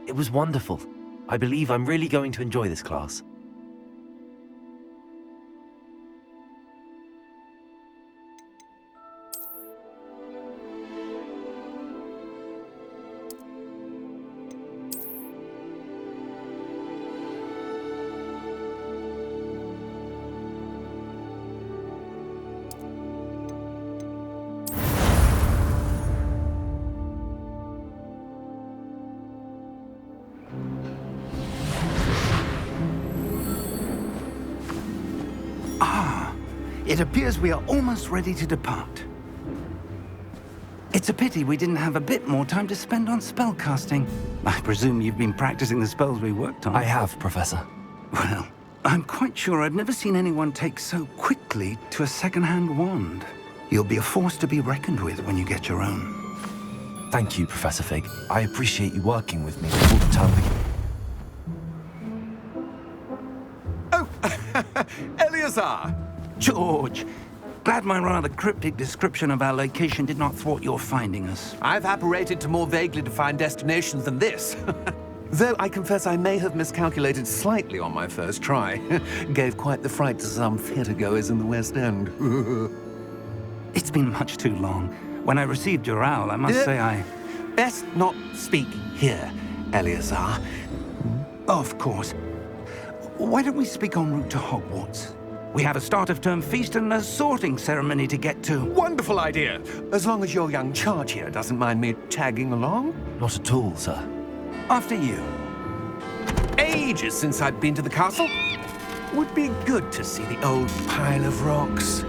It was wonderful. I believe I'm really going to enjoy this class. It appears we are almost ready to depart. It's a pity we didn't have a bit more time to spend on spellcasting. I presume you've been practicing the spells we worked on. I have, Professor. Well, I'm quite sure I've never seen anyone take so quickly to a second-hand wand. You'll be a force to be reckoned with when you get your own. Thank you, Professor Fig. I appreciate you working with me all the time. Oh, Eleazar! George, glad my rather cryptic description of our location did not thwart your finding us. I've apparated to more vaguely defined destinations than this. Though I confess I may have miscalculated slightly on my first try. Gave quite the fright to some theatre-goers in the West End. It's been much too long. When I received your owl, I must say I... Best not speak here, Eleazar. Of course. Why don't we speak en route to Hogwarts? We have a start-of-term feast and a sorting ceremony to get to. Wonderful idea! As long as your young charge here doesn't mind me tagging along. Not at all, sir. After you. Ages since I'd been to the castle. Would be good to see the old pile of rocks.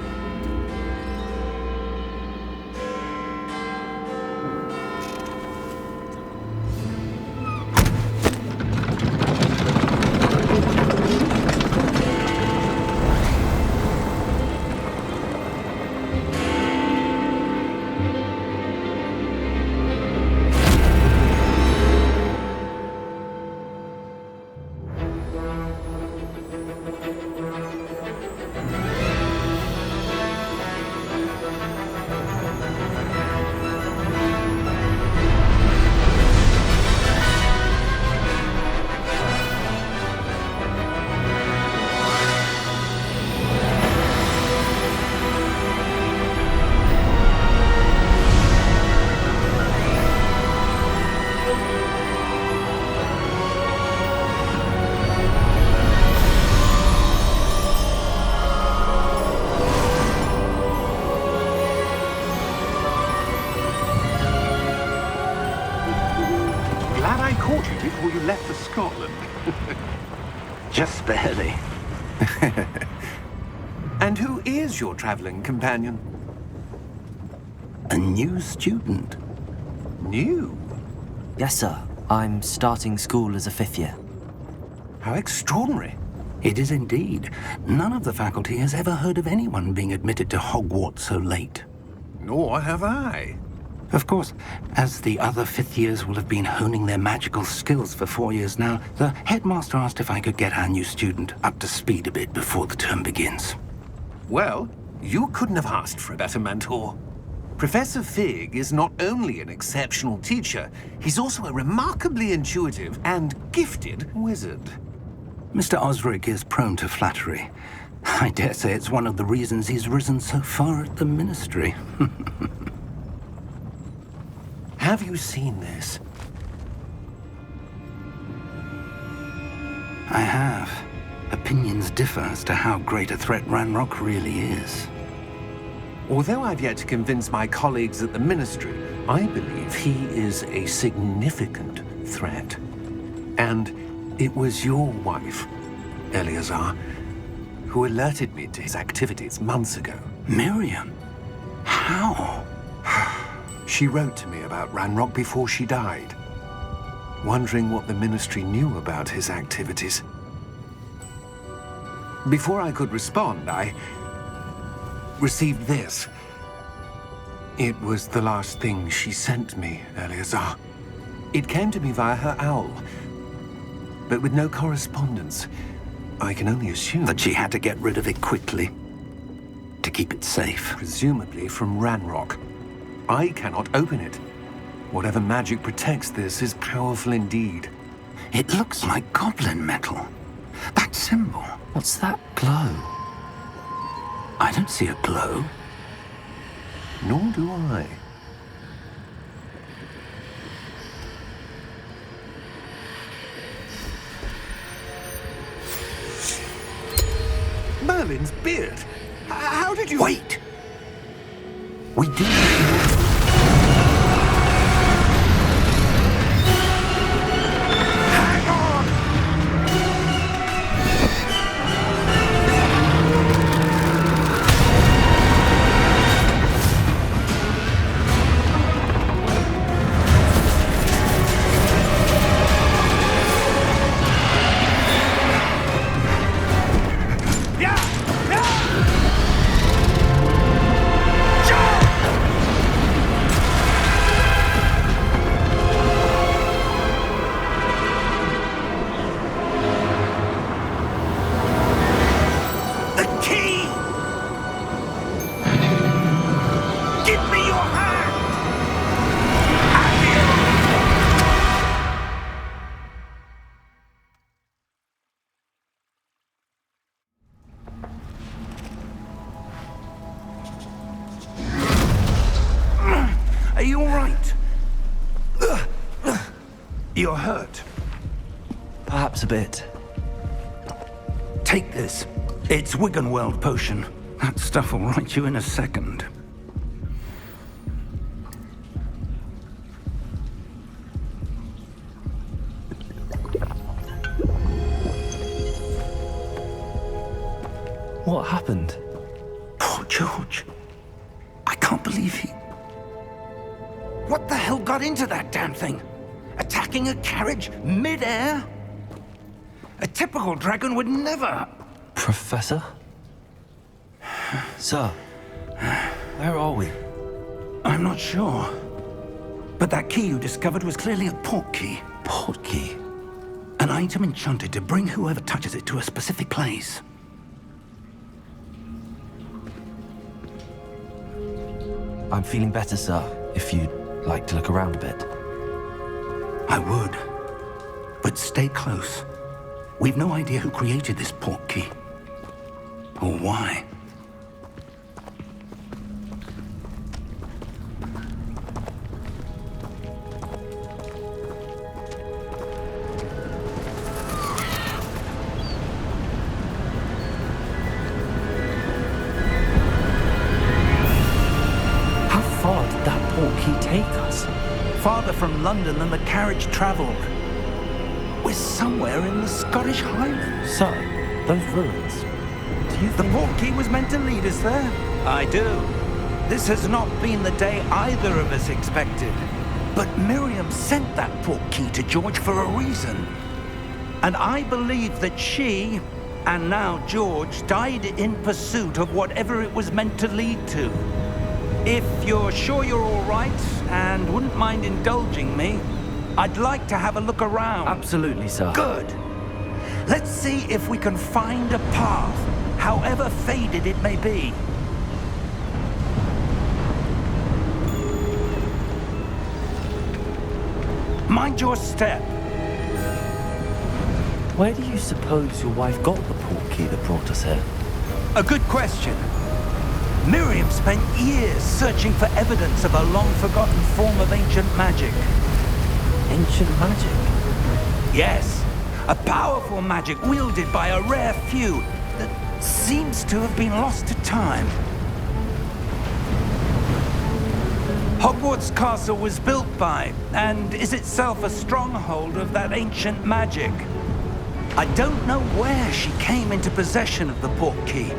Before you left for Scotland. Just barely. And who is your traveling companion? A new student. New? Yes, sir. I'm starting school as a 5th year. How extraordinary. It is indeed. None of the faculty has ever heard of anyone being admitted to Hogwarts so late. Nor have I. Of course, as the other 5th years will have been honing their magical skills for 4 years now, the headmaster asked if I could get our new student up to speed a bit before the term begins. Well, you couldn't have asked for a better mentor. Professor Fig is not only an exceptional teacher, he's also a remarkably intuitive and gifted wizard. Mr. Osric is prone to flattery. I dare say it's one of the reasons he's risen so far at the Ministry. Have you seen this? I have. Opinions differ as to how great a threat Ranrock really is. Although I've yet to convince my colleagues at the Ministry, I believe he is a significant threat. And it was your wife, Eleazar, who alerted me to his activities months ago. Miriam? How? She wrote to me about Ranrock before she died, wondering what the Ministry knew about his activities. Before I could respond, I received this. It was the last thing she sent me, Eleazar. It came to me via her owl, but with no correspondence. I can only assume That she had to get rid of it quickly, to keep it safe. presumably from Ranrock. I cannot open it. Whatever magic protects this is powerful indeed. It looks like goblin metal. That symbol. What's that glow? I don't see a glow. Nor do I. Merlin's beard. How did you... Wait! We do... Hang on! Are you all right? You're hurt. Perhaps a bit. Take this. It's Wiggenweld potion. That stuff will right you in a second. What happened? Poor George. I can't believe he... What the hell got into that damn thing? Attacking a carriage mid-air? A typical dragon would never... Professor? Sir, where are we? I'm not sure. But that key you discovered was clearly a port key. Port key? An item enchanted to bring whoever touches it to a specific place. I'm feeling better, sir, if you'd like to look around a bit. I would. But stay close. We've no idea who created this port key. Or why. How far did that port key take us? Farther from London than the carriage travelled. We're somewhere in the Scottish Highlands. Sir, those ruins. Do you The think... port key was meant to lead us there? I do. This has not been the day either of us expected. But Miriam sent that port key to George for a reason. And I believe that she, and now George, died in pursuit of whatever it was meant to lead to. If you're sure you're all right, and wouldn't mind indulging me, I'd like to have a look around. Absolutely, sir. Good. Let's see if we can find a path, however faded it may be. Mind your step. Where do you suppose your wife got the port key that brought us here? A good question. Miriam spent years searching for evidence of a long-forgotten form of ancient magic. Ancient magic? Yes, a powerful magic wielded by a rare few that seems to have been lost to time. Hogwarts Castle was built by, and is itself a stronghold of that ancient magic. I don't know where she came into possession of the port key,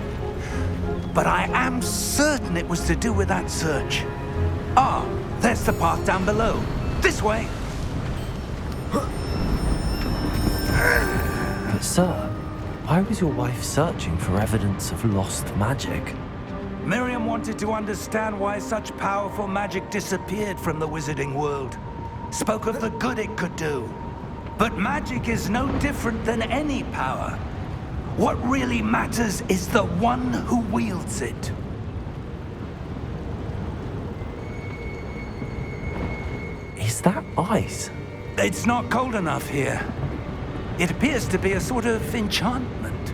but I am certain it was to do with that search. Ah, there's the path down below. This way. But sir, why was your wife searching for evidence of lost magic? Miriam wanted to understand why such powerful magic disappeared from the wizarding world. Spoke of the good it could do. But magic is no different than any power. What really matters is the one who wields it. Is that ice? It's not cold enough here. It appears to be a sort of enchantment.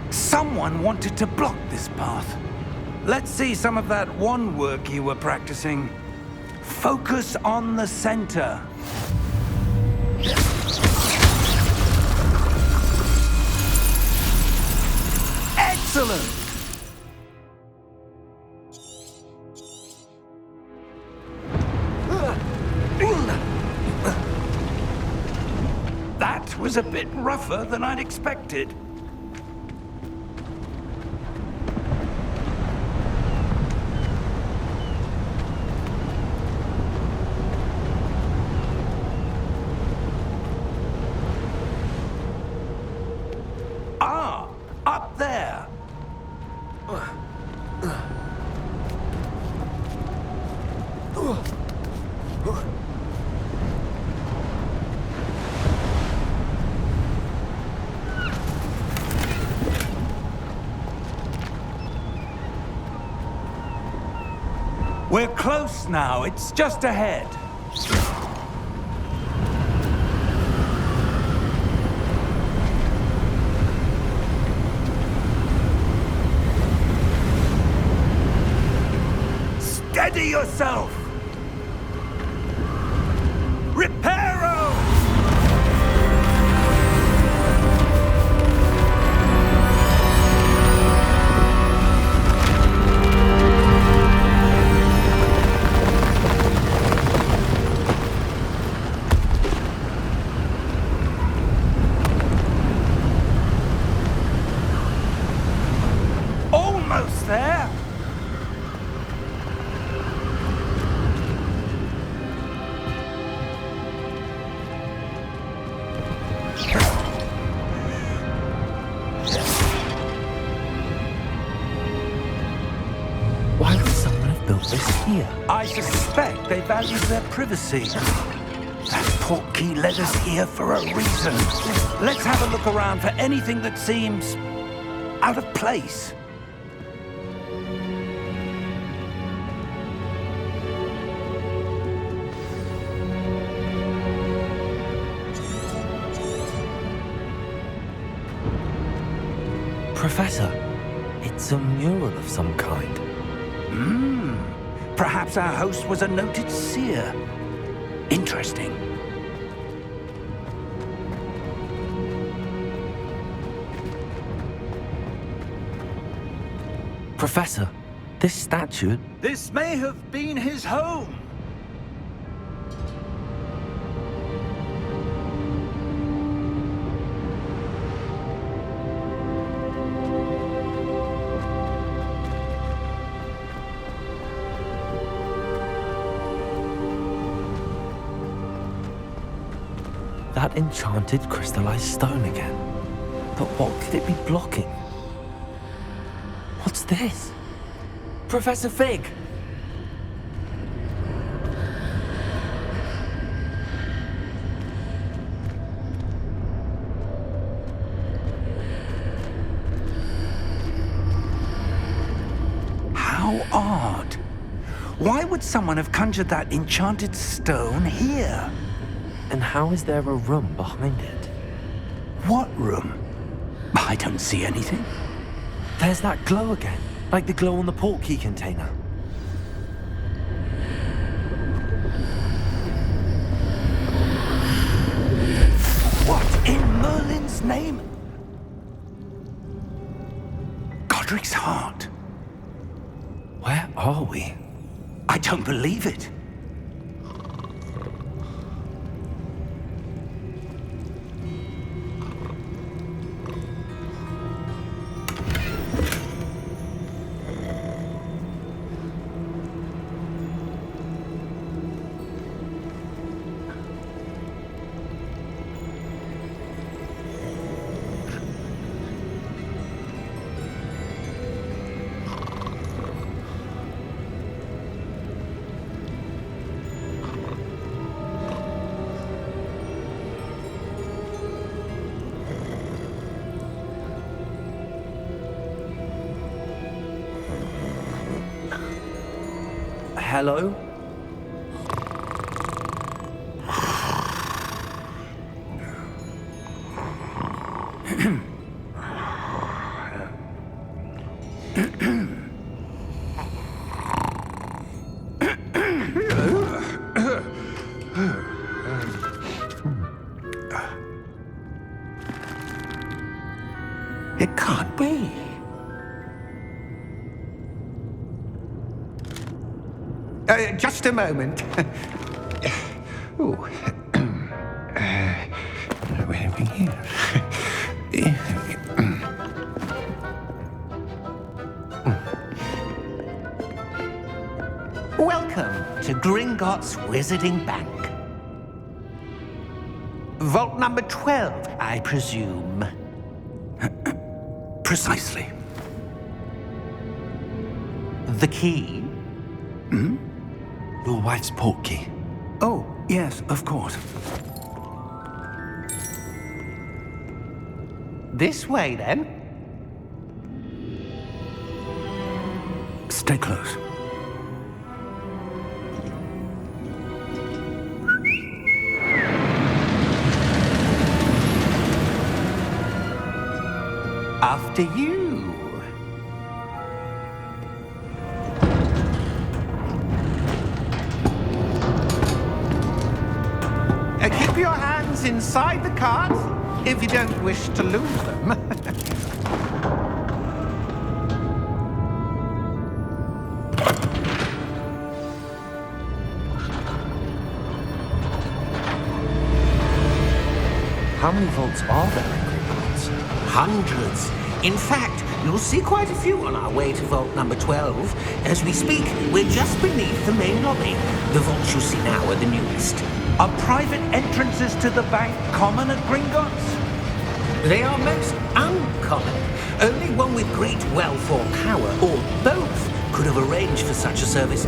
Someone wanted to block this path. Let's see some of that wand work you were practicing. Focus on the center. Excellent! That was a bit rougher than I'd expected. Ah, up there. We're close now. It's just ahead. Steady yourself! Reparo! Almost there! Why would someone have built this here? I suspect they value their privacy. That portkey led us here for a reason. Let's have a look around for anything that seems out of place. Professor, it's a mural of some kind. Perhaps our host was a noted seer. Interesting. Professor, this statue... This may have been his home. That enchanted crystallized stone again. But what could it be blocking? What's this? Professor Fig! How odd. Why would someone have conjured that enchanted stone here? And how is there a room behind it? What room? I don't see anything. There's that glow again, like the glow on the portkey container. What in Merlin's name? Godric's heart. Where are we? I don't believe it. Hello? It can't be. Just a moment. Ooh. Where are we here? Welcome to Gringotts Wizarding Bank. Vault number 12, I presume. Precisely. The key? Your wife's portkey. Oh, yes, of course. This way, then. Stay close. After you. Keep your hands inside the cart if you don't wish to lose them. How many vaults are there in Hogwarts? Hundreds. In fact, you'll see quite a few on our way to vault number 12. As we speak, we're just beneath the main lobby. The vaults you see now are the newest. Are private entrances to the bank common at Gringotts? They are most uncommon. Only one with great wealth or power, or both, could have arranged for such a service.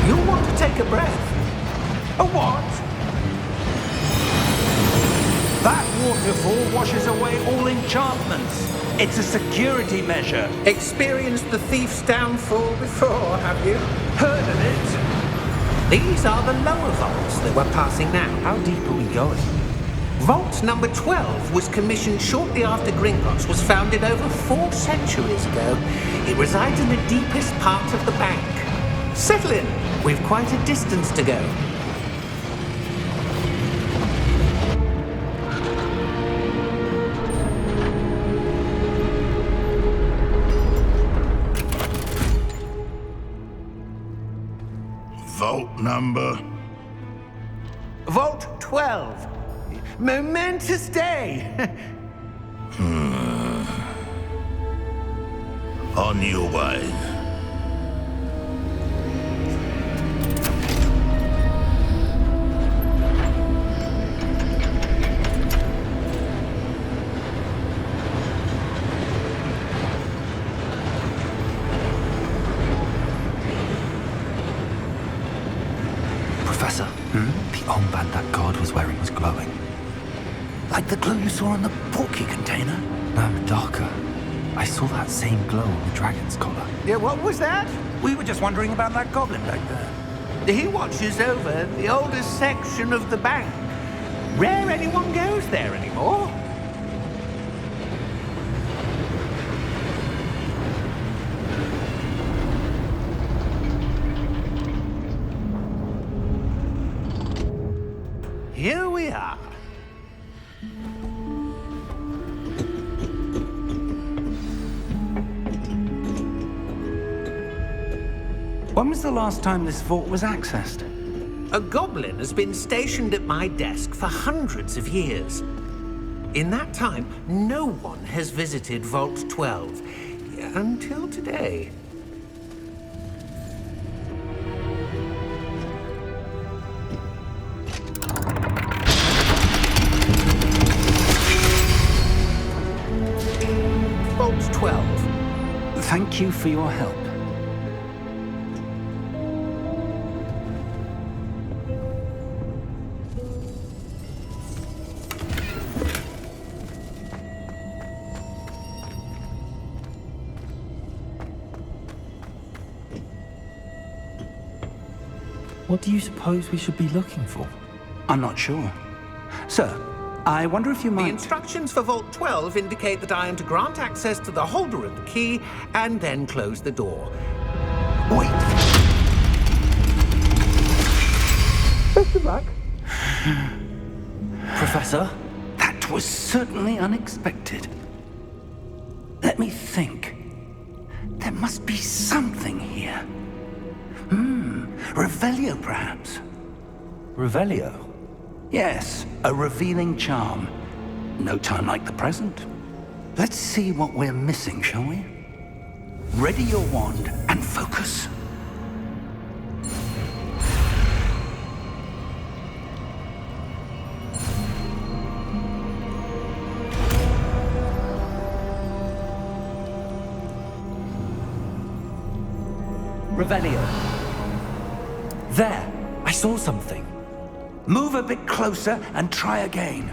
You'll want to take a breath. A what? That waterfall washes away all enchantments. It's a security measure. Experienced the thief's downfall before, have you? Heard of it? These are the lower vaults that we're passing now. How deep are we going? Vault number 12 was commissioned shortly after Gringotts was founded over 4 centuries ago. It resides in the deepest part of the bank. Settle in. We've quite a distance to go. Vault number? Vault 12. Momentous day. On your way. Professor, the armband that guard was wearing was glowing. Like the glow you saw on the portkey container? No, darker. I saw that same glow on the dragon's collar. Yeah, what was that? We were just wondering about that goblin back there. He watches over the oldest section of the bank. Rare anyone goes there anymore. Here we are. When was the last time this vault was accessed? A goblin has been stationed at my desk for hundreds of years. In that time, no one has visited Vault 12 until today. Vault 12. Thank you for your help. What do you suppose we should be looking for? I'm not sure. Sir, I wonder if you might... The instructions for Vault 12 indicate that I am to grant access to the holder of the key and then close the door. Wait. Best of luck. Professor? That which was certainly unexpected. Let me think. There must be something here. Revelio, perhaps? Revelio? Yes, a revealing charm. No time like the present. Let's see what we're missing, shall we? Ready your wand and focus. Revelio. There! I saw something. Move a bit closer and try again.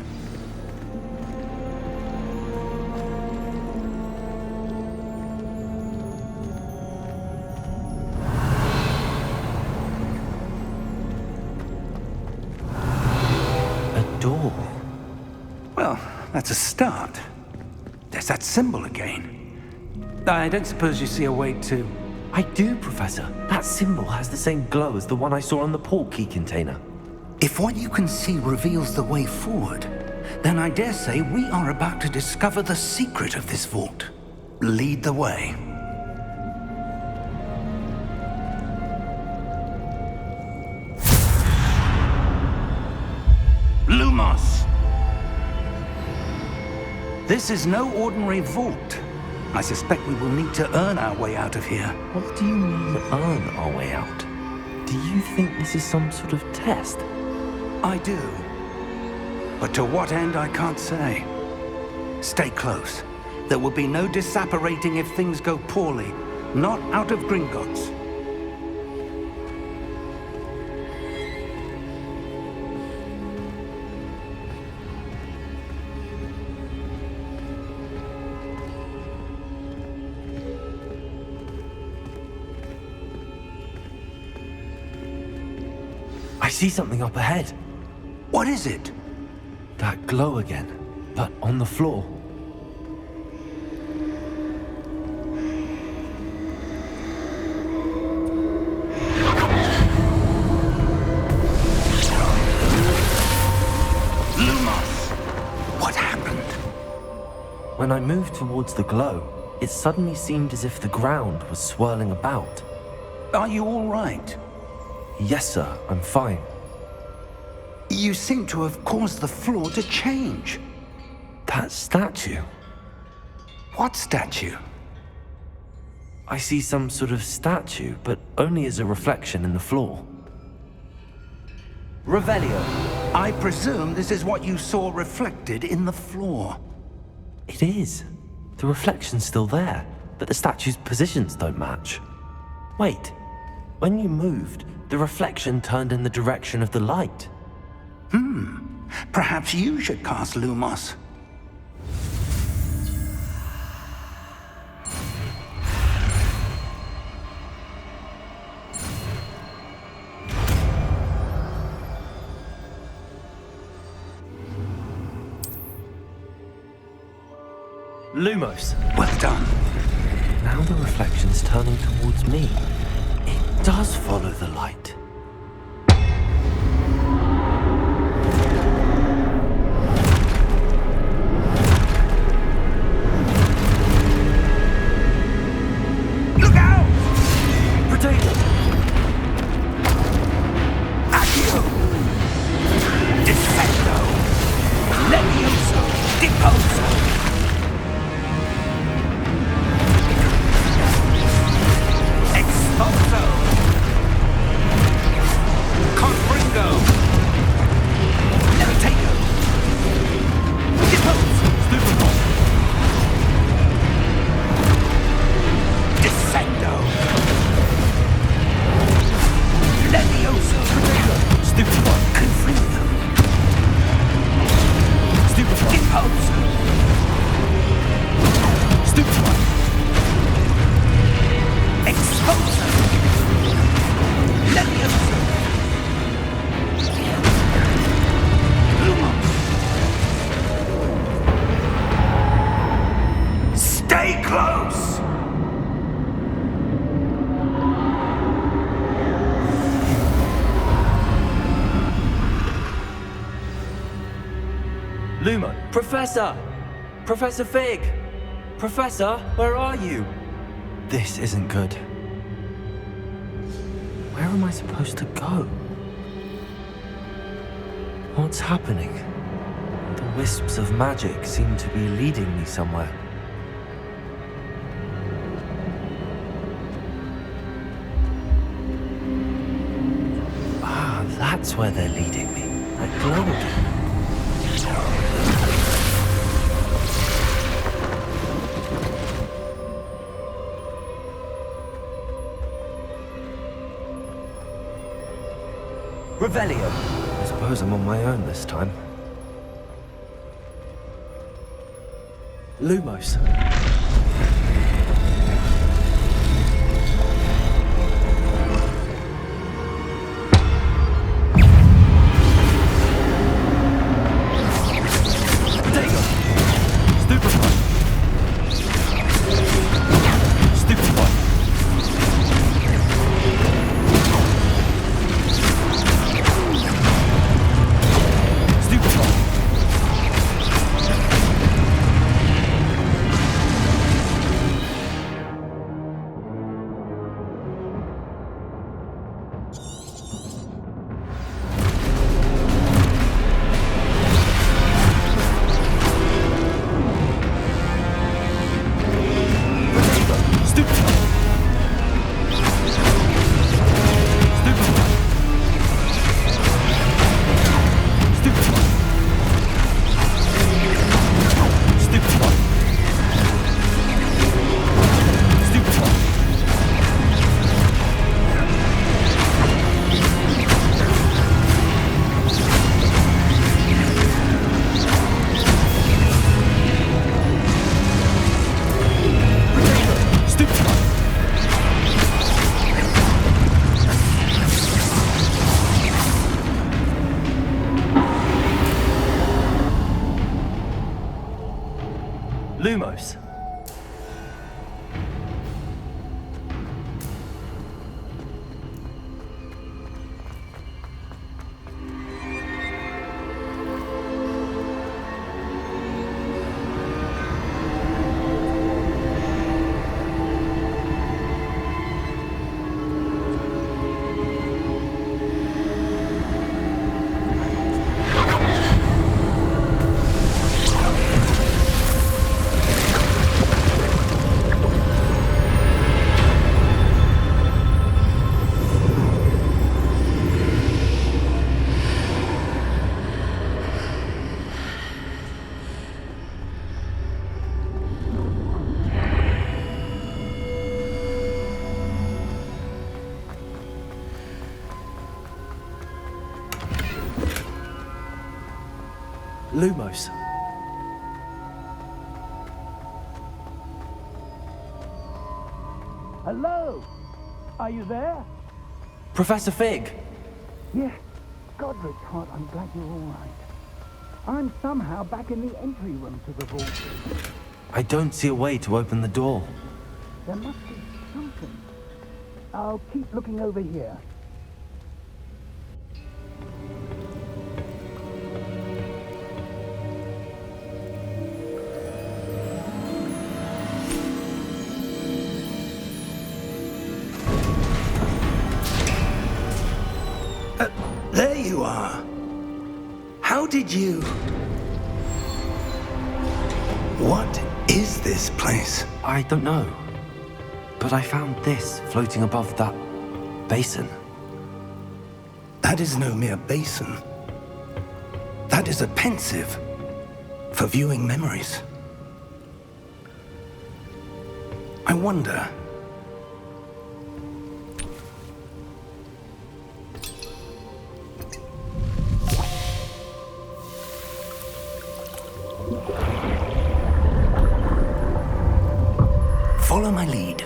A door. Well, that's a start. There's that symbol again. I don't suppose you see a way to... I do, Professor. That symbol has the same glow as the one I saw on the portkey container. If what you can see reveals the way forward, then I dare say we are about to discover the secret of this vault. Lead the way. Lumos! This is no ordinary vault. I suspect we will need to earn our way out of here. What do you mean, earn our way out? Do you think this is some sort of test? I do. But to what end, I can't say. Stay close. There will be no disapparating if things go poorly. Not out of Gringotts. I see something up ahead. What is it? That glow again, but on the floor. Lumos! What happened? When I moved towards the glow, it suddenly seemed as if the ground was swirling about. Are you all right? Yes, sir, I'm fine. You seem to have caused the floor to change. That statue. What statue? I see some sort of statue, but only as a reflection in the floor. Revelio. I presume this is what you saw reflected in the floor. It is. The reflection's still there, but the statue's positions don't match. Wait. When you moved, the reflection turned in the direction of the light. Perhaps you should cast Lumos. Lumos. Well done. Now the reflection's turning towards me. It does follow the light. Look out! Potato! Accio! Defendo! Levioso! Deposo! Expulso! Professor! Professor Fig! Professor, where are you? This isn't good. Where am I supposed to go? What's happening? The wisps of magic seem to be leading me somewhere. Ah, that's where they're leading me. That glow again. Revelio. I suppose I'm on my own this time. Lumos. Lumos. Lumos. Hello? Are you there? Professor Fig! Yeah. Godric Hart, I'm glad you're all right. I'm somehow back in the entry room to the vault. I don't see a way to open the door. There must be something. I'll keep looking over here. There you are. How did you... What is this place? I don't know. But I found this floating above that basin. That is no mere basin. That is a pensive for viewing memories. I wonder... Follow my lead.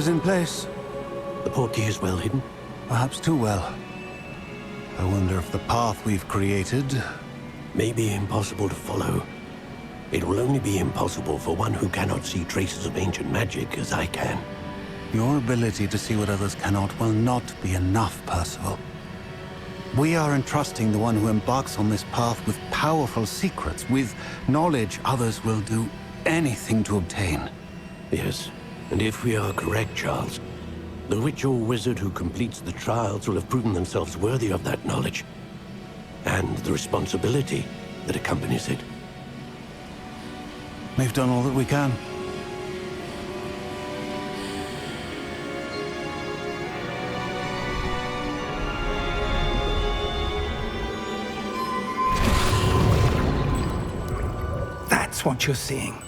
is in place. The portkey is well hidden. Perhaps too well. I wonder if the path we've created... May be impossible to follow. It will only be impossible for one who cannot see traces of ancient magic as I can. Your ability to see what others cannot will not be enough, Percival. We are entrusting the one who embarks on this path with powerful secrets, with knowledge others will do anything to obtain. Yes, and if we are correct, Charles, the witch or wizard who completes the trials will have proven themselves worthy of that knowledge, and the responsibility that accompanies it. We've done all that we can. That's what you're seeing.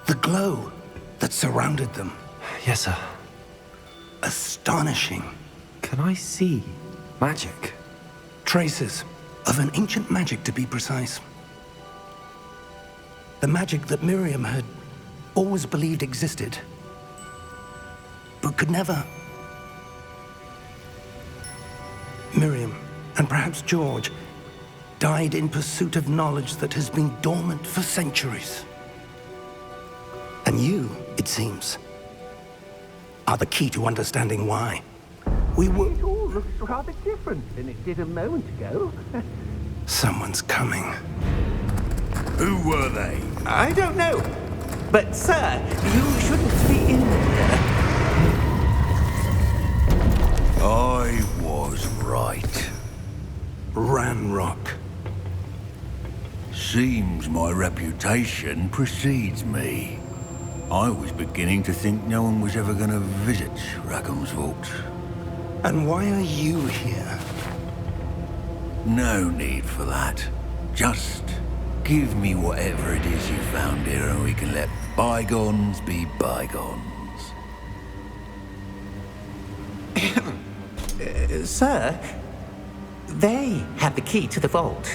The glow that surrounded them. Yes, sir. Astonishing. Can I see magic? Traces of an ancient magic, to be precise. The magic that Miriam had always believed existed, but could never. Miriam, and perhaps George, died in pursuit of knowledge that has been dormant for centuries. And you, it seems, are the key to understanding why. It all looks rather different than it did a moment ago. Someone's coming. Who were they? I don't know. But, sir, you shouldn't be in here. I was right. Ranrock. Seems my reputation precedes me. I was beginning to think no one was ever going to visit Rackham's vault. And why are you here? No need for that. Just give me whatever it is you found here and we can let bygones be bygones. Sir, they have the key to the vault.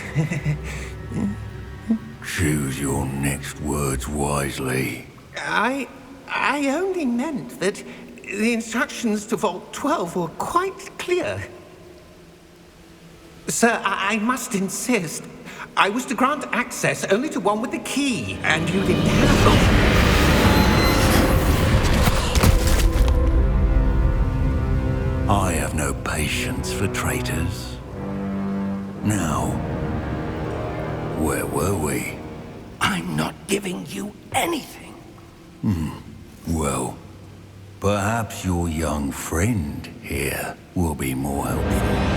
Choose your next words wisely. I only meant that the instructions to Vault 12 were quite clear. Sir, I must insist. I was to grant access only to one with the key, and you didn't have it. I have no patience for traitors. Now, where were we? I'm not giving you anything. Well, perhaps your young friend here will be more helpful.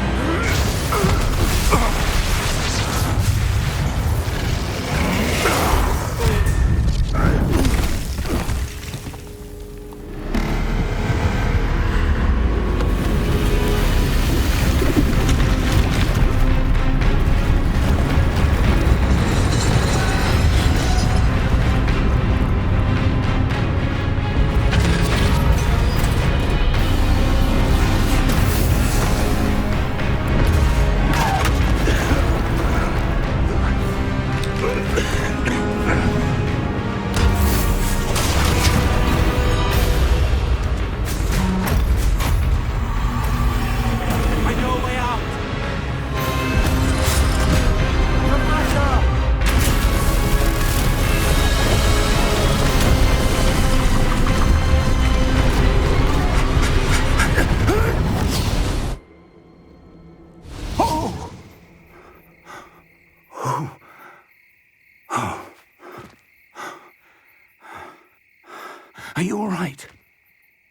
Are you all right?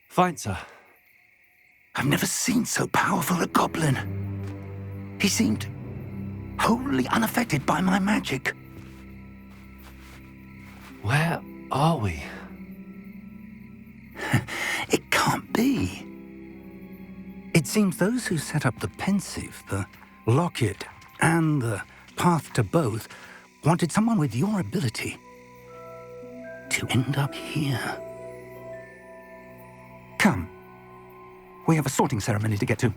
Fine, sir. I've never seen so powerful a goblin. He seemed wholly unaffected by my magic. Where are we? It can't be. It seems those who set up the pensive, the locket, and the path to both wanted someone with your ability to end up here. Come. We have a sorting ceremony to get to.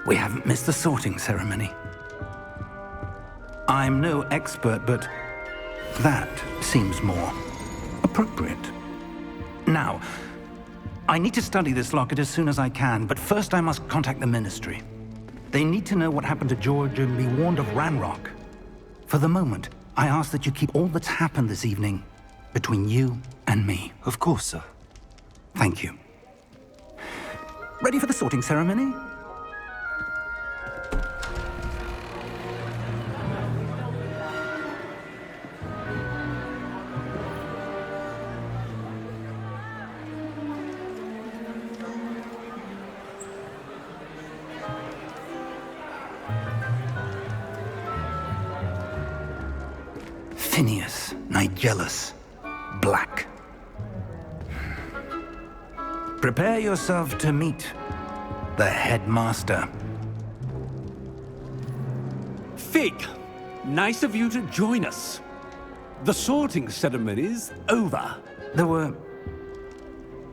we haven't missed the sorting ceremony. I'm no expert, but that seems more appropriate. Now, I need to study this locket as soon as I can, but first I must contact the Ministry. They need to know what happened to George and be warned of Ranrock. For the moment, I ask that you keep all that's happened this evening between you and me. Of course, sir. Thank you. Ready for the sorting ceremony? Phineas Nigellus Black. Prepare yourself to meet the headmaster. Fig, nice of you to join us. The sorting ceremony's over. There were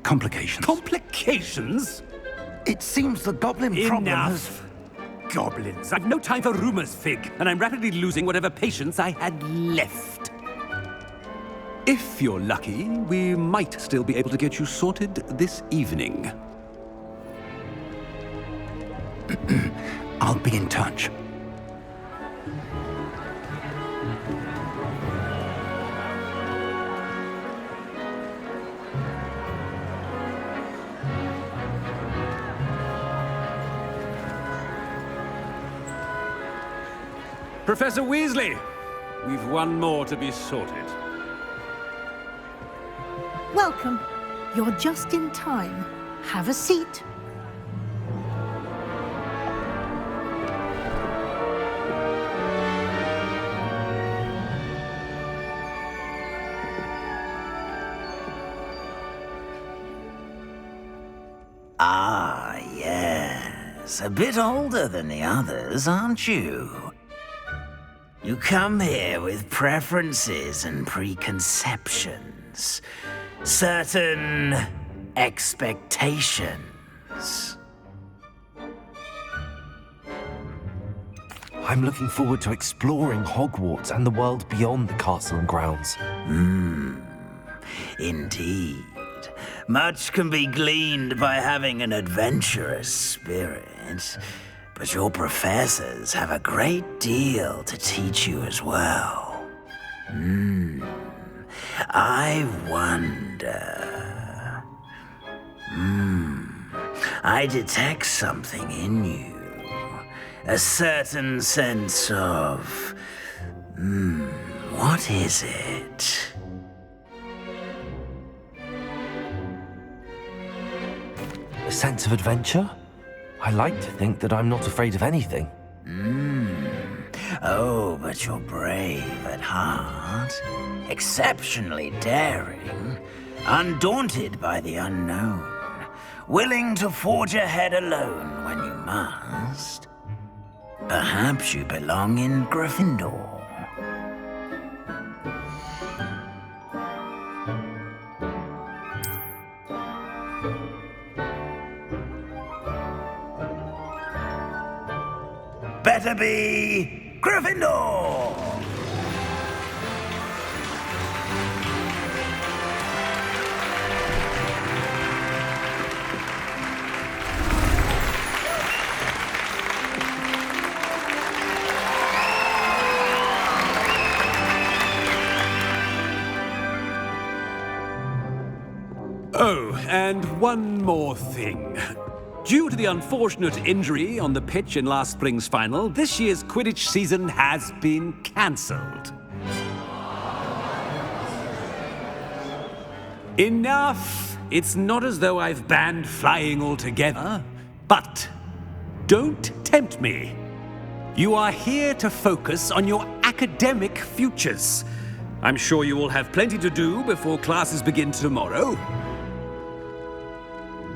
complications. Complications? It seems the goblin problem has... Enough. Goblins. I've no time for rumors, Fig, and I'm rapidly losing whatever patience I had left. If you're lucky, we might still be able to get you sorted this evening. I'll be in touch. Professor Weasley, we've one more to be sorted. Welcome. You're just in time. Have a seat. Ah, yes. A bit older than the others, aren't you? You come here with preferences and preconceptions. Certain expectations. I'm looking forward to exploring Hogwarts and the world beyond the castle and grounds. Indeed. Much can be gleaned by having an adventurous spirit, but your professors have a great deal to teach you as well. I wonder... I detect something in you. A certain sense of... what is it? A sense of adventure? I like to think that I'm not afraid of anything. Oh, but you're brave at heart. Exceptionally daring. Undaunted by the unknown. Willing to forge ahead alone when you must. Perhaps you belong in Gryffindor. Better be Gryffindor! Oh, and one more thing. Due to the unfortunate injury on the pitch in last spring's final, this year's Quidditch season has been cancelled. Enough! It's not as though I've banned flying altogether, but don't tempt me. You are here to focus on your academic futures. I'm sure you will have plenty to do before classes begin tomorrow.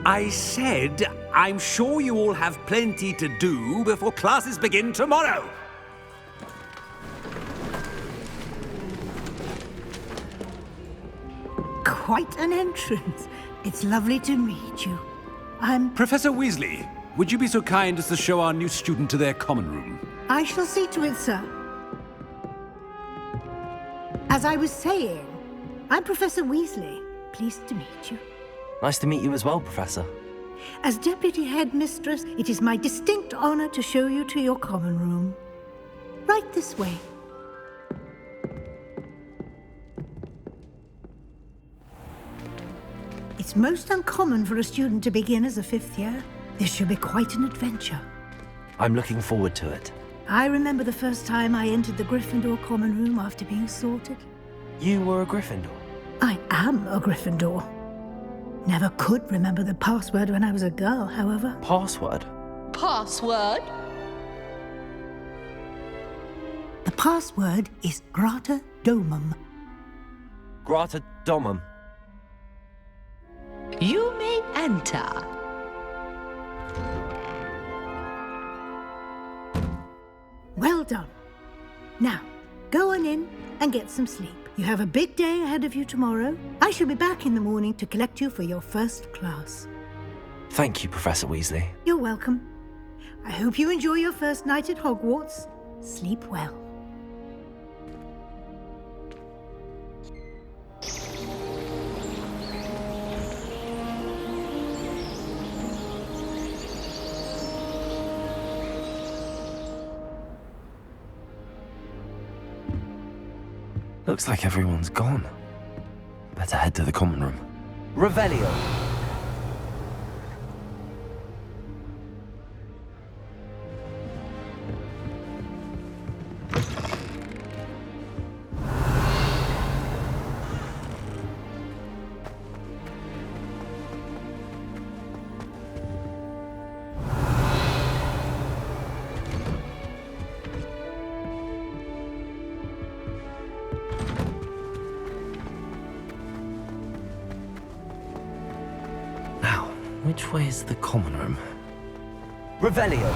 I said, I'm sure you all have plenty to do before classes begin tomorrow. Quite an entrance. It's lovely to meet you. I'm... Professor Weasley, would you be so kind as to show our new student to their common room? I shall see to it, sir. As I was saying, I'm Professor Weasley. Pleased to meet you. Nice to meet you as well, Professor. As Deputy Headmistress, it is my distinct honor to show you to your common room. Right this way. It's most uncommon for a student to begin as a 5th year. This should be quite an adventure. I'm looking forward to it. I remember the first time I entered the Gryffindor common room after being sorted. You were a Gryffindor? I am a Gryffindor. Never could remember the password when I was a girl, however. Password? Password? The password is Grata Domum. Grata Domum. You may enter. Well done. Now, go on in and get some sleep. You have a big day ahead of you tomorrow. I shall be back in the morning to collect you for your first class. Thank you, Professor Weasley. You're welcome. I hope you enjoy your first night at Hogwarts. Sleep well. Looks like everyone's gone. Better head to the common room. Revelio! Which way is the common room? Revelio!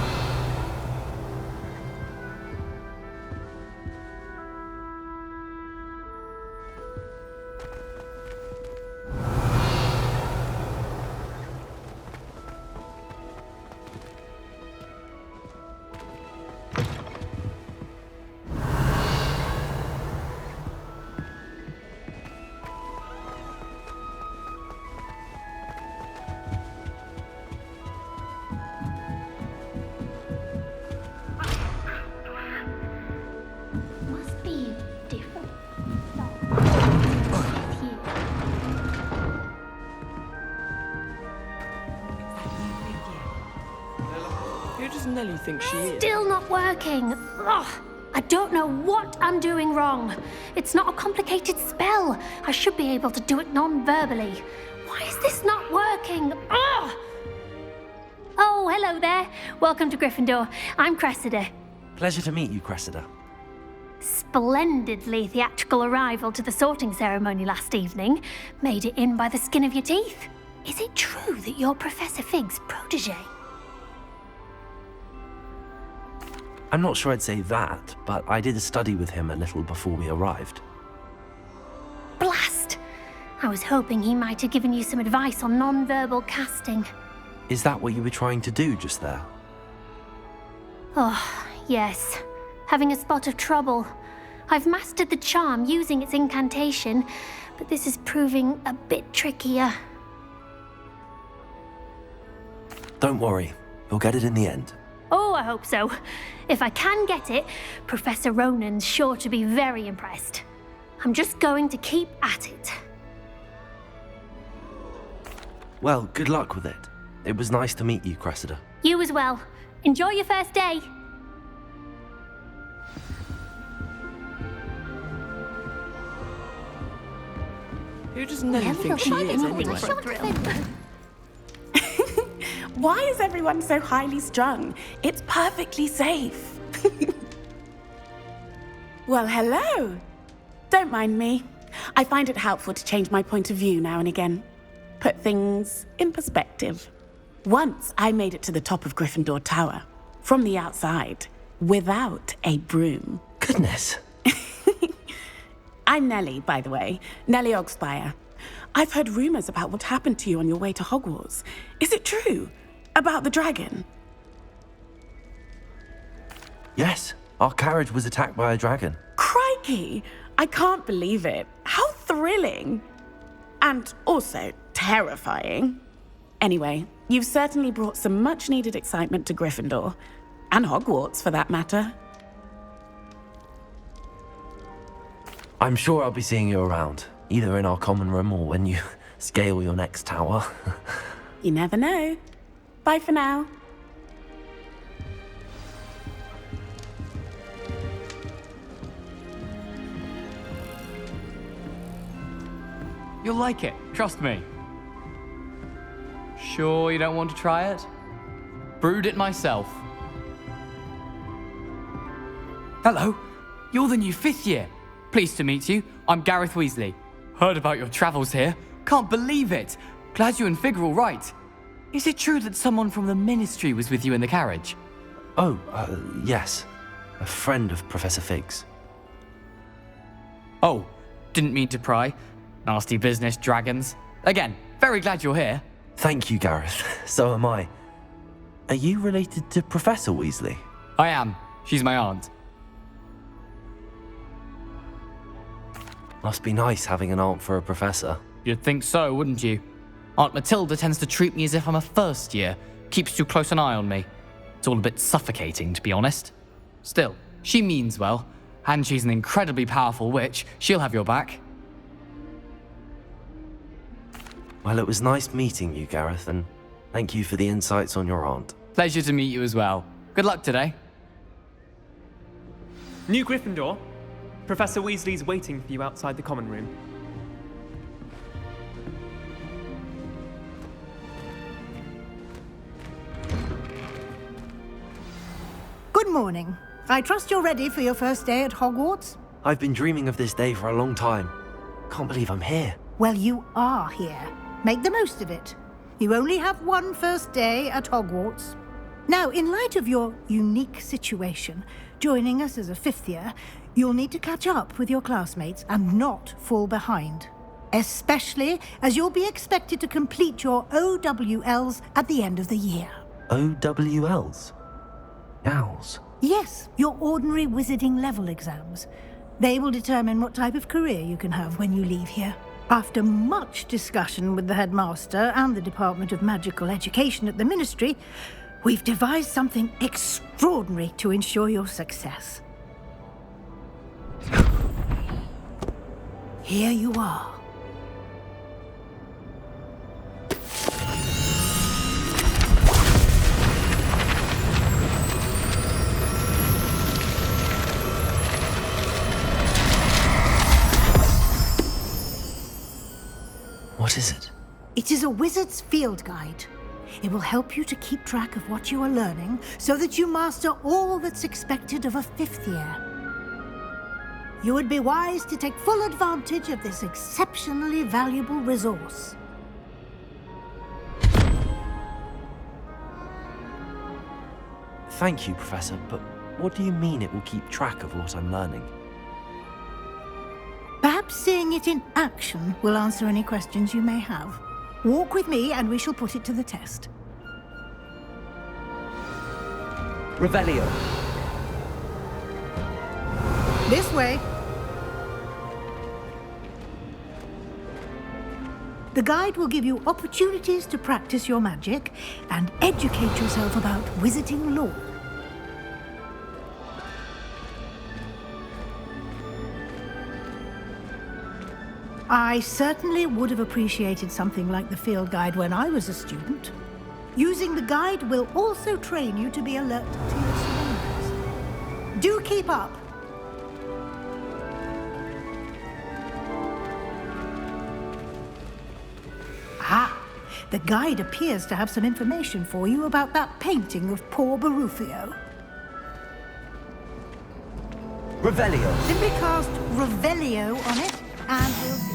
Who does Nellie think she is? Still not working. Ugh. I don't know what I'm doing wrong. It's not a complicated spell. I should be able to do it non-verbally. Why is this not working? Ugh. Oh, hello there. Welcome to Gryffindor. I'm Cressida. Pleasure to meet you, Cressida. Splendidly theatrical arrival to the sorting ceremony last evening. Made it in by the skin of your teeth. Is it true that you're Professor Fig's protege? I'm not sure I'd say that, but I did study with him a little before we arrived. Blast! I was hoping he might have given you some advice on non-verbal casting. Is that what you were trying to do just there? Oh, yes. Having a spot of trouble. I've mastered the charm using its incantation, but this is proving a bit trickier. Don't worry, you'll get it in the end. Oh, I hope so. If I can get it, Professor Ronan's sure to be very impressed. I'm just going to keep at it. Well, good luck with it. It was nice to meet you, Cressida. You as well. Enjoy your first day. Who does Nellie think she is anyway? Why is everyone so highly strung? It's perfectly safe. Well, hello. Don't mind me. I find it helpful to change my point of view now and again. Put things in perspective. Once I made it to the top of Gryffindor Tower, from the outside, without a broom. Goodness. I'm Nellie, by the way. Nellie Ogspire. I've heard rumors about what happened to you on your way to Hogwarts. Is it true? About the dragon? Yes, our carriage was attacked by a dragon. Crikey! I can't believe it. How thrilling! And also terrifying. Anyway, you've certainly brought some much-needed excitement to Gryffindor. And Hogwarts, for that matter. I'm sure I'll be seeing you around, either in our common room or when you scale your next tower. You never know. Bye for now. You'll like it, trust me. Sure you don't want to try it? Brewed it myself. Hello, you're the new 5th year. Pleased to meet you. I'm Gareth Weasley. Heard about your travels here. Can't believe it. Glad you and Fig are all right. Is it true that someone from the Ministry was with you in the carriage? Oh, yes. A friend of Professor Fig's. Oh, didn't mean to pry. Nasty business, dragons. Again, very glad you're here. Thank you, Gareth. So am I. Are you related to Professor Weasley? I am. She's my aunt. Must be nice having an aunt for a professor. You'd think so, wouldn't you? Aunt Matilda tends to treat me as if I'm a first year. Keeps too close an eye on me. It's all a bit suffocating, to be honest. Still, she means well. And she's an incredibly powerful witch. She'll have your back. Well, it was nice meeting you, Gareth, and thank you for the insights on your aunt. Pleasure to meet you as well. Good luck today. New Gryffindor. Professor Weasley's waiting for you outside the common room. Good morning. I trust you're ready for your first day at Hogwarts? I've been dreaming of this day for a long time. Can't believe I'm here. Well, you are here. Make the most of it. You only have one first day at Hogwarts. Now, in light of your unique situation, joining us as a 5th year, you'll need to catch up with your classmates and not fall behind. Especially as you'll be expected to complete your OWLs at the end of the year. OWLs? Owls? Yes, your ordinary wizarding level exams. They will determine what type of career you can have when you leave here. After much discussion with the headmaster and the Department of Magical Education at the Ministry, we've devised something extraordinary to ensure your success. Here you are. What is it? It is a wizard's field guide. It will help you to keep track of what you are learning so that you master all that's expected of a 5th year. You would be wise to take full advantage of this exceptionally valuable resource. Thank you, Professor, but what do you mean it will keep track of what I'm learning? Perhaps seeing it in action will answer any questions you may have. Walk with me and we shall put it to the test. Revelio. This way. The guide will give you opportunities to practice your magic and educate yourself about wizarding lore. I certainly would have appreciated something like the field guide when I was a student. Using the guide will also train you to be alert to your surroundings. Do keep up. Ah, the guide appears to have some information for you about that painting of poor Barufio. Revelio. Simply cast Revelio on it, and we'll see.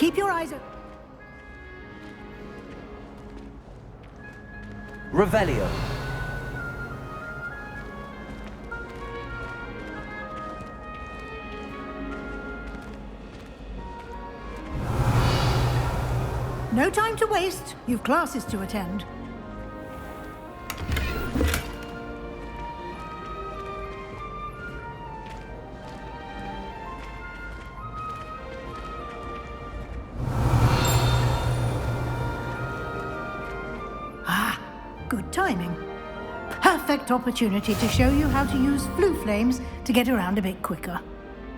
Keep your eyes open. Revelio. No time to waste. You've classes to attend. Good timing. Perfect opportunity to show you how to use flue flames to get around a bit quicker.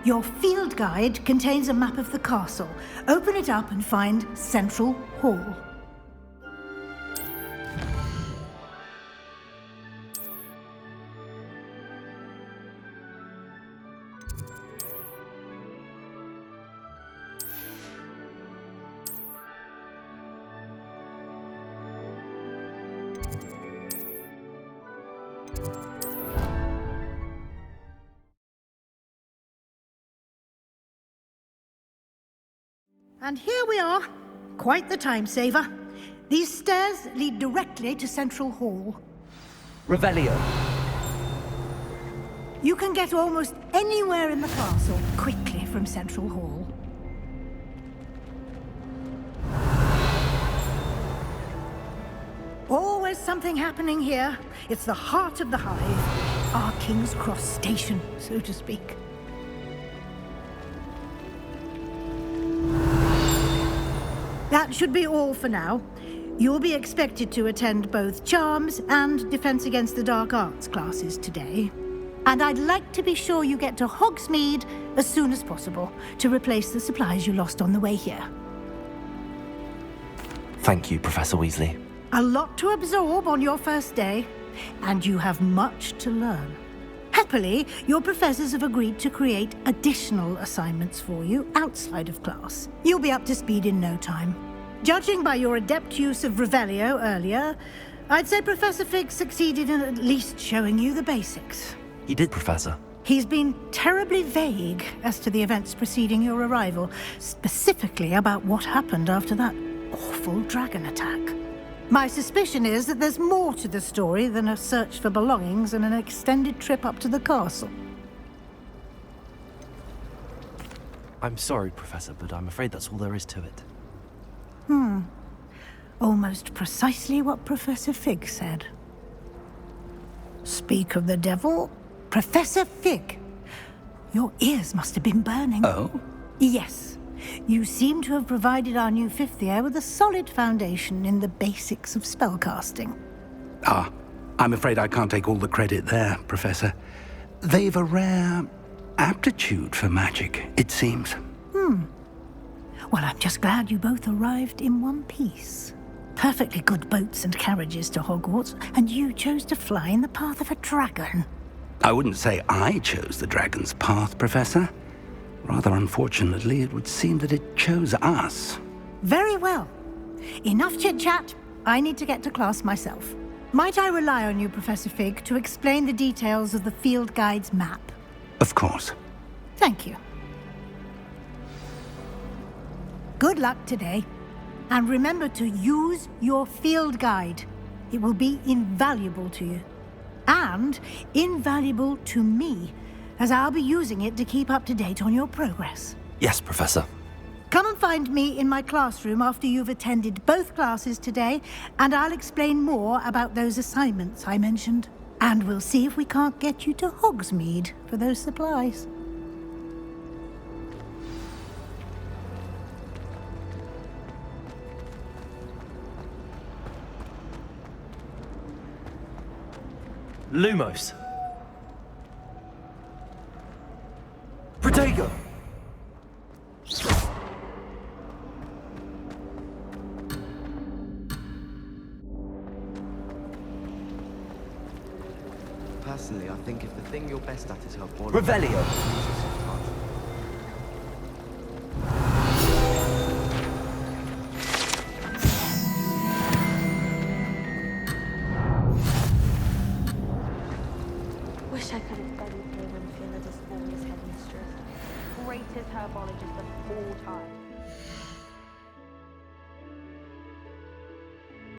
Your field guide contains a map of the castle. Open it up and find Central Hall. And here we are. Quite the time saver. These stairs lead directly to Central Hall. Revelio. You can get almost anywhere in the castle quickly from Central Hall. Always something happening here. It's the heart of the hive. Our King's Cross station, so to speak. That should be all for now. You'll be expected to attend both Charms and Defense Against the Dark Arts classes today. And I'd like to be sure you get to Hogsmeade as soon as possible to replace the supplies you lost on the way here. Thank you, Professor Weasley. A lot to absorb on your first day, and you have much to learn. Happily, your professors have agreed to create additional assignments for you outside of class. You'll be up to speed in no time. Judging by your adept use of Revelio earlier, I'd say Professor Fig succeeded in at least showing you the basics. He did, Professor. He's been terribly vague as to the events preceding your arrival, specifically about what happened after that awful dragon attack. My suspicion is that there's more to the story than a search for belongings and an extended trip up to the castle. I'm sorry, Professor, but I'm afraid that's all there is to it. Almost precisely what Professor Fig said. Speak of the devil, Professor Fig. Your ears must have been burning. Oh? Yes. You seem to have provided our new fifth year with a solid foundation in the basics of spellcasting. I'm afraid I can't take all the credit there, Professor. They've a rare aptitude for magic, it seems. Well, I'm just glad you both arrived in one piece. Perfectly good boats and carriages to Hogwarts, and you chose to fly in the path of a dragon. I wouldn't say I chose the dragon's path, Professor. Rather unfortunately, it would seem that it chose us. Very well. Enough chit-chat. I need to get to class myself. Might I rely on you, Professor Fig, to explain the details of the field guide's map? Of course. Thank you. Good luck today. And remember to use your field guide. It will be invaluable to you. And invaluable to me, as I'll be using it to keep up to date on your progress. Yes, Professor. Come and find me in my classroom after you've attended both classes today, and I'll explain more about those assignments I mentioned. And we'll see if we can't get you to Hogsmeade for those supplies. Lumos. Protego. Personally, I think if the thing you're best at is her body... Revelio. Wish I could have studied here when Phyllis is headmistress. Greatest herbologist of all time.